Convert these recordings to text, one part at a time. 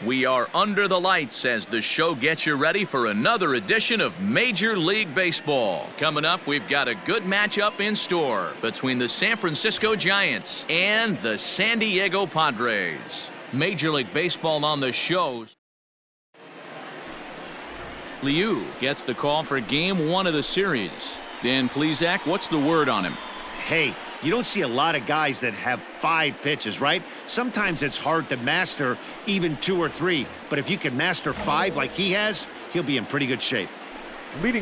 We are under the lights as the show gets you ready for another edition of Major League Baseball. Coming up, we've got a good matchup in store between the San Francisco Giants and the San Diego Padres. Major League Baseball on the show. Liu gets the call for game 1 of the series. Dan Plesac, what's the word on him? Hey, you don't see a lot of guys that have 5 pitches, right? Sometimes it's hard to master even 2 or 3. But if you can master 5 like he has, he'll be in pretty good shape.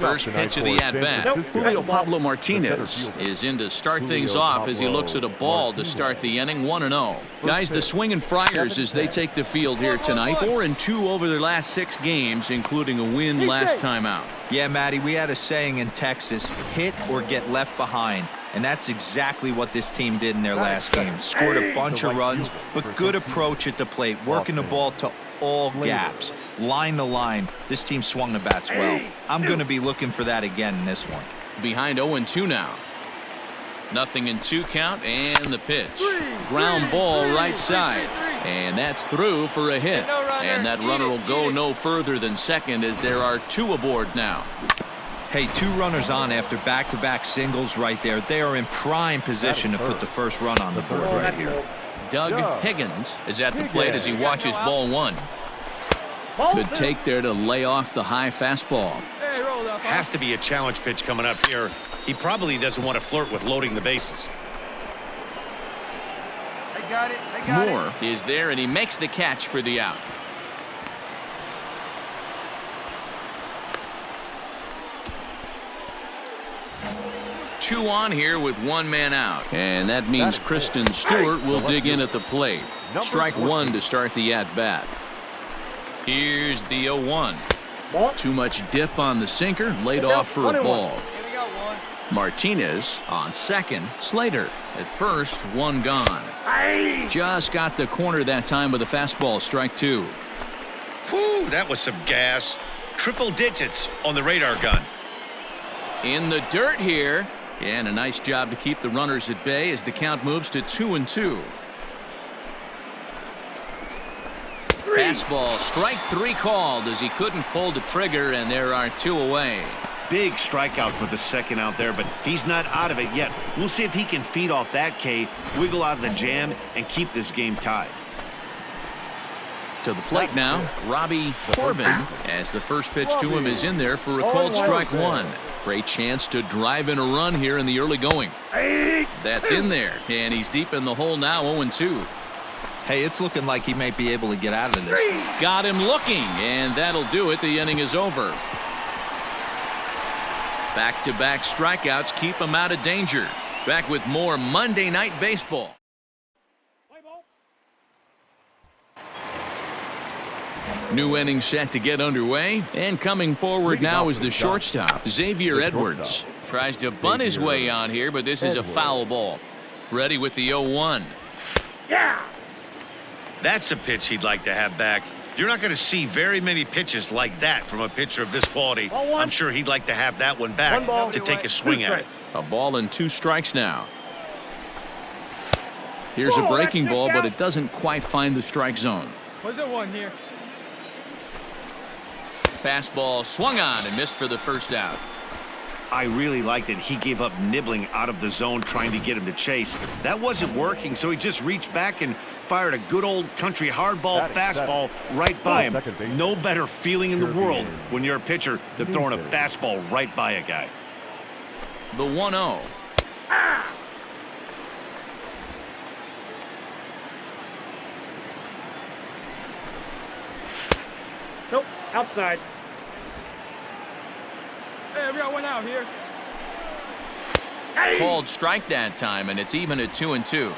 First pitch of the at-bat. Julio Pablo Martinez is in to start things off as he looks at a ball to start the inning 1-0. Guys, the Swinging Friars as they take the field here tonight. 4-2 over their last 6 games, including a win last time out. Yeah, Matty, we had a saying in Texas, hit or get left behind. And that's exactly what this team did in their last game. Scored a bunch of runs, but good approach at the plate, working the ball to all gaps, line to line. This team swung the bats well. I'm going to be looking for that again in this one. Behind 0-2 now. Nothing in 2 count, and the pitch. Ground ball right side, and that's through for a hit. And that runner will go no further than second as there are 2 aboard now. Hey, 2 runners on after back-to-back singles right there. They are in prime position to put the first run on the board right here. Doug Higgins is at the plate as he watches ball 1. Good take there to lay off the high fastball. Has to be a challenge pitch coming up here. He probably doesn't want to flirt with loading the bases. I got it. Moore is there, and he makes the catch for the out. Two on here with 1 man out, and that means Kristen Stewart will dig in at the plate. Strike 1 to start the at-bat. Here's the 0-1. Too much dip on the sinker, laid off for a ball. Martinez on second. Slater at first, 1 gone. Just got the corner that time with a fastball, strike 2. Whew, that was some gas. Triple digits on the radar gun. In the dirt here. And a nice job to keep the runners at bay as the count moves to 2-2. Fastball, strike 3 called as he couldn't pull the trigger, and there are 2 away. Big strikeout for the second out there, but he's not out of it yet. We'll see if he can feed off that K, wiggle out of the jam, and keep this game tied. To the plate now, Robbie Corbin, as the first pitch to him is in there for a called strike 1. Great chance to drive in a run here in the early going. That's in there, and he's deep in the hole now, 0-2. Hey, it's looking like he might be able to get out of this. Got him looking, and that'll do it. The inning is over. Back-to-back strikeouts keep him out of danger. Back with more Monday Night Baseball. New inning set to get underway, and coming forward now is the shortstop, Xavier Edwards. Tries to bunt his way on here, but this is a foul ball. Ready with the 0-1. Yeah! That's a pitch he'd like to have back. You're not going to see very many pitches like that from a pitcher of this quality. I'm sure he'd like to have that one back to take a swing at it. A ball and 2 strikes now. Here's a breaking ball, but it doesn't quite find the strike zone. What's the 1 here? Fastball swung on and missed for the first out. I really liked it. He gave up nibbling out of the zone trying to get him to chase. That wasn't working, so he just reached back and fired a good old country hardball fastball right by him. No better feeling in the world when you're a pitcher than throwing a fastball right by a guy. The 1-0. Nope, outside. Hey, we got 1 out here. Called strike that time, and it's even at 2-2.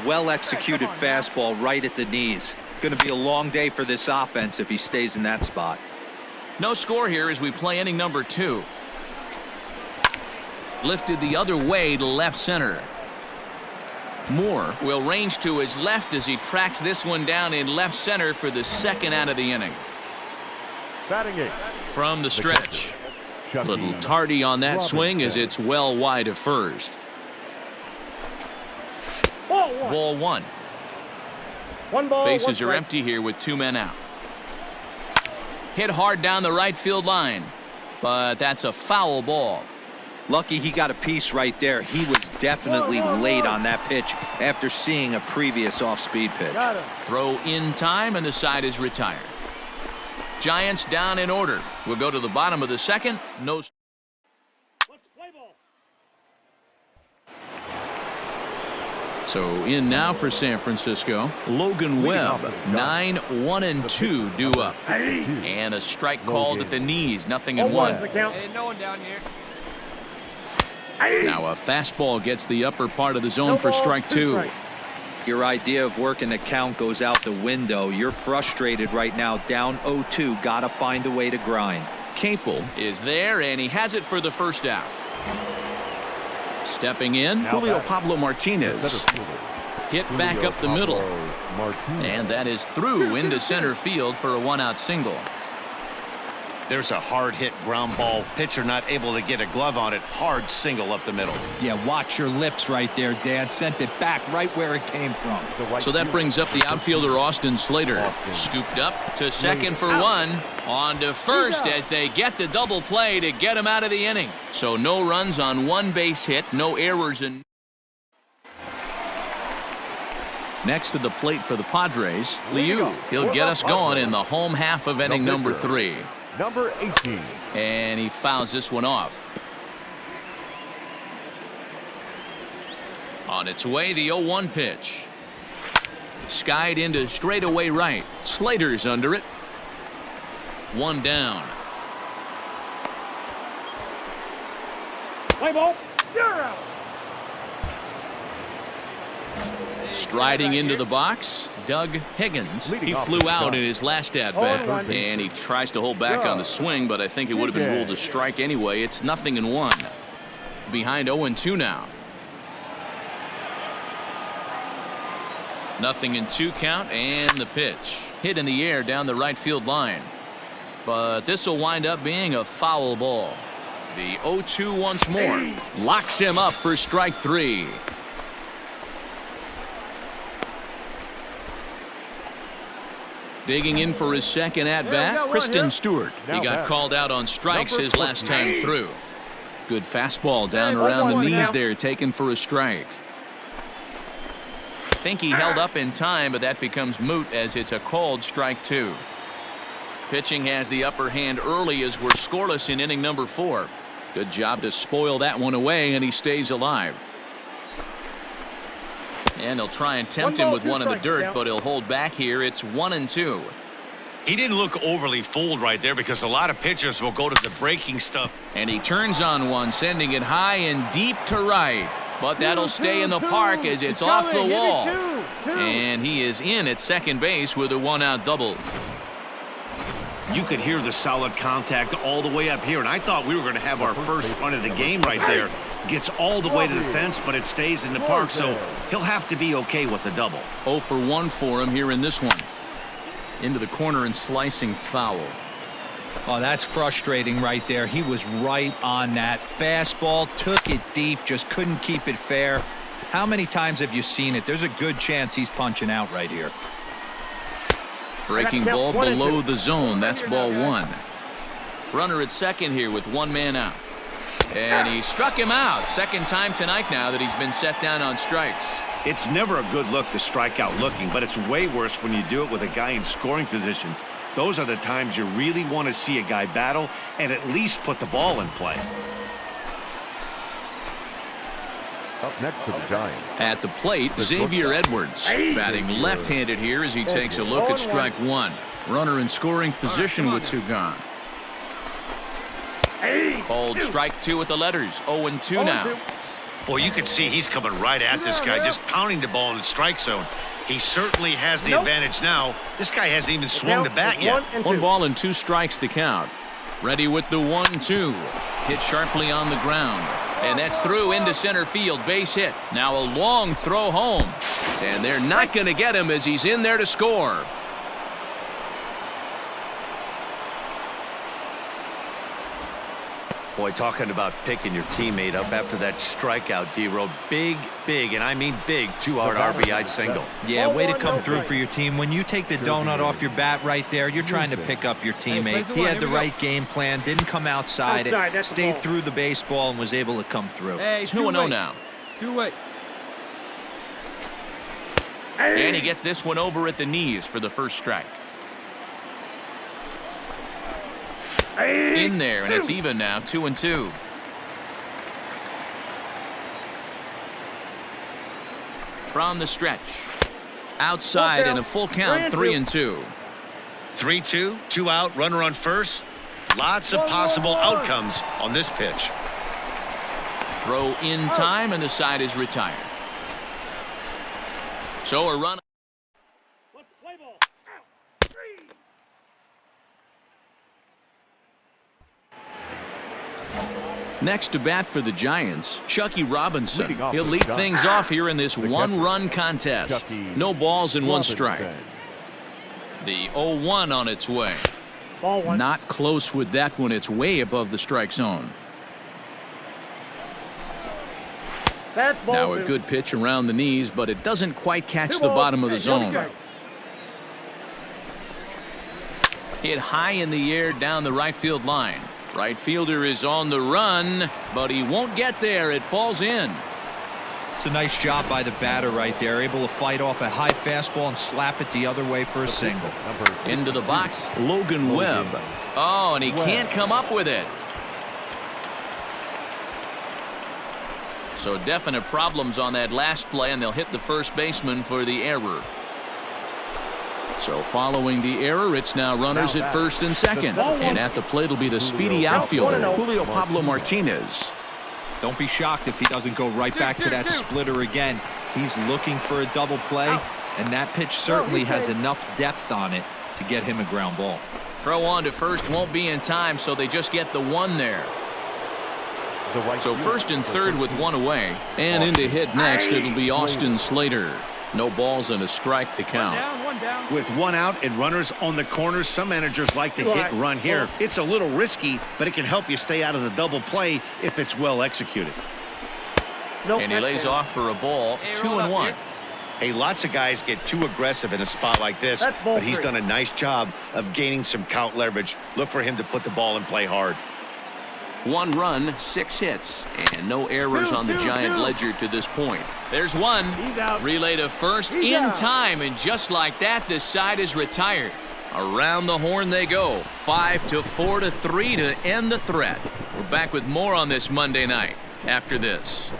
Well executed fastball right at the knees. Going to be a long day for this offense if he stays in that spot. No score here as we play inning number 2. Lifted the other way to left center. Moore will range to his left as he tracks this one down in left center for the 2nd out of the inning. From the stretch. A little tardy on that swing as it's well wide of first. Ball 1. One ball. Bases are empty here with 2 men out. Hit hard down the right field line. But that's a foul ball. Lucky he got a piece right there. He was definitely late on that pitch after seeing a previous off-speed pitch. Throw in time, and the side is retired. Giants down in order. We'll go to the bottom of the second. No. So in now for San Francisco, Logan Webb, 9-1-2 due up. And a strike called at the knees, 0-1. No one down here. Now a fastball gets the upper part of the zone for strike 2. Your idea of working the count goes out the window. You're frustrated right now, down 0-2. Got to find a way to grind. Capel is there, and he has it for the first out. Stepping in, Julio Pablo Martinez. Hit back up the middle. And that is through into center field for a one-out single. There's a hard hit ground ball. Pitcher not able to get a glove on it. Hard single up the middle. Yeah, watch your lips right there, Dad. Sent it back right where it came from. So that brings up the outfielder Austin Slater. Scooped up to second for one. On to first as they get the double play to get him out of the inning. So no runs on one base hit, no errors. And next to the plate for the Padres, Liu. He'll get us going in the home half of inning number 3. Number 18. And he fouls this one off. On its way, the 0-1 pitch. Skied into straightaway right. Slater's under it. One down. Play ball. You're out. Striding into the box, Doug Higgins. He flew out in his last at-bat, and he tries to hold back on the swing, but I think it would have been ruled a strike anyway. It's 0-1. Behind 0-2 now. 0-2 count, and the pitch. Hit in the air down the right field line. But this will wind up being a foul ball. The 0-2 once more. Locks him up for strike 3. Digging in for his second at-bat, Kristen Stewart. He got called out on strikes his last time through. Good fastball down around the knees there, taken for a strike. Think he held up in time, but that becomes moot as it's a called strike 2. Pitching has the upper hand early as we're scoreless in inning number 4. Good job to spoil that one away, and he stays alive. And they'll try and tempt him with one in the dirt, but he'll hold back here. It's 1-2. He didn't look overly fooled right there because a lot of pitchers will go to the breaking stuff. And he turns on one, sending it high and deep to right. But that'll stay in the park as it's off the wall. And he is in at second base with a one-out double. You could hear the solid contact all the way up here, and I thought we were going to have our first run of the game right there. Gets all the way to the fence, but it stays in the park, so he'll have to be okay with the double. 0 for 1 for him here in this one. Into the corner and slicing foul. Oh, that's frustrating right there. He was right on that. Fastball, took it deep, just couldn't keep it fair. How many times have you seen it? There's a good chance he's punching out right here. Breaking ball below the zone. That's ball 1. Runner at second here with one man out. And he struck him out. Second time tonight now that he's been set down on strikes. It's never a good look to strike out looking, but it's way worse when you do it with a guy in scoring position. Those are the times you really want to see a guy battle and at least put the ball in play. Up next for the Giants. At the plate, Xavier Edwards batting left-handed here as he takes a look at strike 1. Runner in scoring position with 2 gone. Called strike 2 with the letters. 0-2 now. Boy, you can see he's coming right at this guy, just pounding the ball in the strike zone. He certainly has the advantage now. This guy hasn't even swung the bat yet. 1 ball and 2 strikes to count. Ready with the 1-2. Hit sharply on the ground. And that's through into center field. Base hit. Now a long throw home. And they're not going to get him as he's in there to score. Boy, talking about picking your teammate up after that strikeout, D-Row. Big, and I mean big, 2-hard RBI single. Yeah, way to come through for your team. When you take the donut off your bat right there, you're trying to pick up your teammate. He had the right game plan, didn't come outside it, stayed through the baseball, and was able to come through. Hey, 2-0 now. Two-way. And he gets this one over at the knees for the first strike. In there, and it's even now, 2-2. From the stretch. Outside in a full count, 3-2. 3-2, 2 out, runner on first. Lots of possible outcomes on this pitch. Throw in time, and the side is retired. So a run. Next to bat for the Giants, Chucky Robinson. He'll lead things off here in this one-run contest. No balls and 1 strike. The 0-1 on its way. Not close with that one. It's way above the strike zone. Now a good pitch around the knees, but it doesn't quite catch the bottom of the zone. Hit high in the air down the right field line. Right fielder is on the run, but he won't get there. It falls in. It's a nice job by the batter right there, able to fight off a high fastball and slap it the other way for a single. Into the box, Logan Webb. Oh, and he can't come up with it. So definite problems on that last play, and they'll hit the first baseman for the error. So following the error, it's now runners at first and second. And at the plate will be the speedy outfielder, Julio Pablo Martinez. Don't be shocked if he doesn't go right back to that splitter again. He's looking for a double play, and that pitch certainly has enough depth on it to get him a ground ball. Throw on to first won't be in time, so they just get the 1 there. So first and third with 1 away. And in to hit next, it'll be Austin Slater. No balls and a strike to count. One down. With 1 out and runners on the corners, some managers like to hit and run here. It's a little risky, but it can help you stay out of the double play if it's well executed. And he lays off for a ball, 2-1. Hey, lots of guys get too aggressive in a spot like this, but he's done a nice job of gaining some count leverage. Look for him to put the ball in play hard. 1 run, 6 hits, and no errors on the Giant ledger to this point. There's one. Relay to first in time, and just like that, this side is retired. Around the horn they go. 5-4-3 to end the threat. We're back with more on this Monday night after this.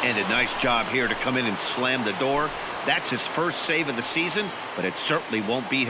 And a nice job here to come in and slam the door. That's his first save of the season, but it certainly won't be